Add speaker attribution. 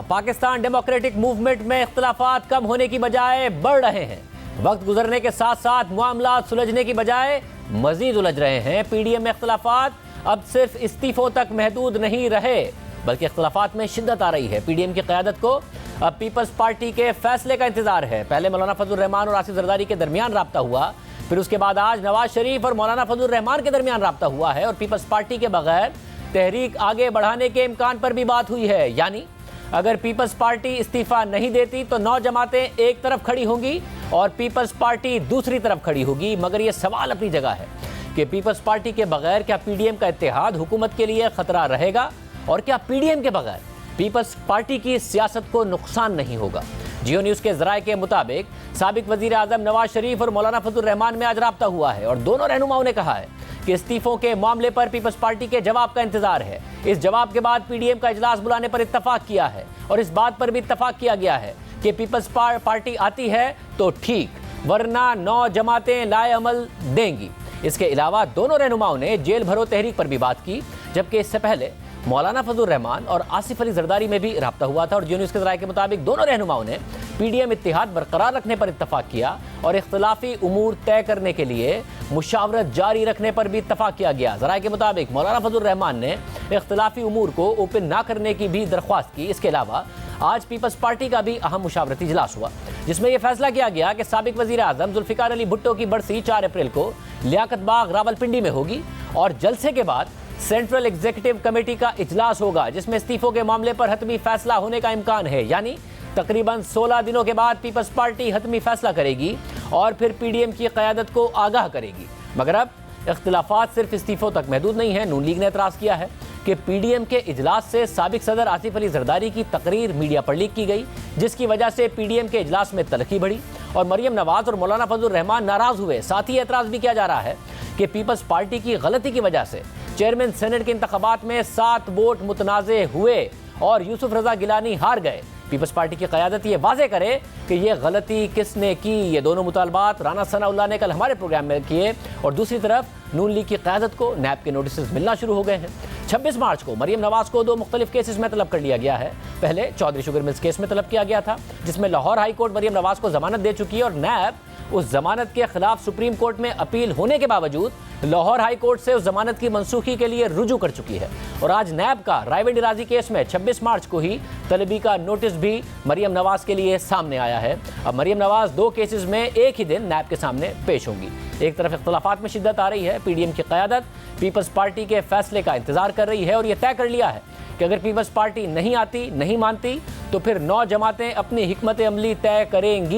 Speaker 1: Pakistan democratic movement में इख्तिलाफात कम होने की बजाय बढ़ रहे हैं। वक्त गुजरने के साथ साथ मामला सुलझने की बजाय मजीद उलझ रहे हैं। पीडीएम में इख्तिलाफात अब सिर्फ इस्तीफों तक महदूद नहीं रहे, बल्कि इख्तिलाफात में शिद्दत आ रही है। पीडीएम की क़यादत को अब पीपल्स पार्टी के फैसले का इंतजार है। पहले मौलाना फजल रहमान और आसिफ जरदारी के दरमियान राब्ता हुआ, फिर उसके बाद आज नवाज शरीफ और मौलाना फजल रहमान के दरमियान राब्ता हुआ है और पीपल्स पार्टी के बगैर तहरीक आगे बढ़ाने के इम्कान पर भी बात हुई है। यानी अगर पीपल्स पार्टी इस्तीफा नहीं देती तो 9 जमातें एक तरफ खड़ी होंगी और पीपल्स पार्टी दूसरी तरफ खड़ी होगी। मगर यह सवाल अपनी जगह है कि पीपल्स पार्टी के बगैर क्या पीडीएम का इत्तेहाद हुकूमत के लिए खतरा रहेगा और क्या पीडीएम के बगैर पीपल्स पार्टी की सियासत को नुकसान नहीं होगा। जियो न्यूज़ के ज़राए के मुताबिक साबिक वज़ीर आज़म नवाज शरीफ और मौलाना फजल रहमान में आज राब्ता हुआ है और दोनों रहनुमाओं ने कहा है कि इस्तीफों के मामले पर पीपल्स पार्टी के जवाब का इंतजार है। इस जवाब के बाद पीडीएम का इजलास बुलाने पर इत्तफाक किया है और इस बात पर भी इत्तफाक किया गया है कि पीपल्स पार्टी आती है तो ठीक, वरना 9 जमातें लाए अमल देंगी। इसके अलावा दोनों रहनुमाओं ने जेल भरो तहरीक पर भी बात की, जबकि इससे पहले मौलाना फजल रहमान और आसिफ अली जरदारी में भी राब्ता हुआ था और जियो न्यूज़ के ज़राए के मुताबिक दोनों रहनुमाओं ने पीडीएम इत्तिहाद बरकरार रखने पर इत्तफाक किया और इख्तिलाफी उमूर तय करने के लिए मुशावरत जारी रखने पर भी इत्तफाक किया गया। ज़राए के मुताबिक मौलाना फजल रहमान ने इख्तिलाफी उमूर को ओपन ना करने की भी दरख्वास्त की। इसके अलावा आज पीपल्स पार्टी का भी अहम मुशावरती इजलास हुआ, जिसमें यह फैसला किया गया कि साबिक वज़ीर आज़म जुल्फ़िकार अली भुट्टो की बरसी 4 अप्रैल को लियाकत बाग रावलपिंडी में होगी और जलसे के बाद सेंट्रल एग्जीक्यूटिव कमेटी का इजलास होगा, जिसमें इस्तीफों के मामले पर हतमी फैसला होने का इम्कान है। यानी तकरीबन 16 दिनों के बाद पीपल्स पार्टी हतमी फैसला करेगी और फिर पीडीएम की क़यादत को आगाह करेगी। मगर अब इख्तिलाफात सिर्फ इस्तीफों तक महदूद नहीं है। नून लीग ने एतराज़ किया है कि पीडीएम के इजलास से साबिक सदर आसिफ अली जरदारी की तकरीर मीडिया पर लीक की गई, जिसकी वजह से पीडीएम के इजलास में तलखी बढ़ी और मरियम नवाज और मौलाना फजल रहमान नाराज़ हुए। साथ ही एतराज़ भी किया जा रहा है कि पीपल्स पार्टी की गलती की वजह से चेयरमैन सेनेट के इंतखाबात में 7 वोट मुतनाज़े हुए और यूसुफ रजा गिलानी हार गए। पीपल्स पार्टी की क़यादत ये वाज़े करे कि ये गलती किसने की। ये दोनों मुतालबात राना सनाउल्लाह ने कल हमारे प्रोग्राम में किए और दूसरी तरफ नून लीग की क़यादत को नैब के नोटिस मिलना शुरू हो गए हैं। 26 मार्च को मरियम नवाज को 2 मुख्तलिफ केसेस में तलब कर लिया गया है। पहले चौधरी शुगर मिल्स केस में तलब किया गया था, जिसमें लाहौर हाई कोर्ट मरियम नवाज को जमानत दे चुकी है और नैब उस जमानत के खिलाफ सुप्रीम कोर्ट में अपील होने के बावजूद लाहौर हाई कोर्ट से उस जमानत की मनसूखी के लिए रुजू कर चुकी है। और आज नैब का रायवेंडी राजी केस में 26 मार्च को ही तलबी का नोटिस भी मरियम नवाज के लिए सामने आया है। अब मरियम नवाज 2 केसेस में एक ही दिन नैब के सामने पेश होंगी। एक तरफ इख्तिलाफात में शिद्दत आ रही है, पीडीएम की क़यादत पीपल्स पार्टी के फैसले का इंतजार कर रही है और यह तय कर लिया है कि अगर पीपल्स पार्टी नहीं आती, नहीं मानती, तो फिर 9 जमातें अपनी हिकमत अमली तय करेंगी।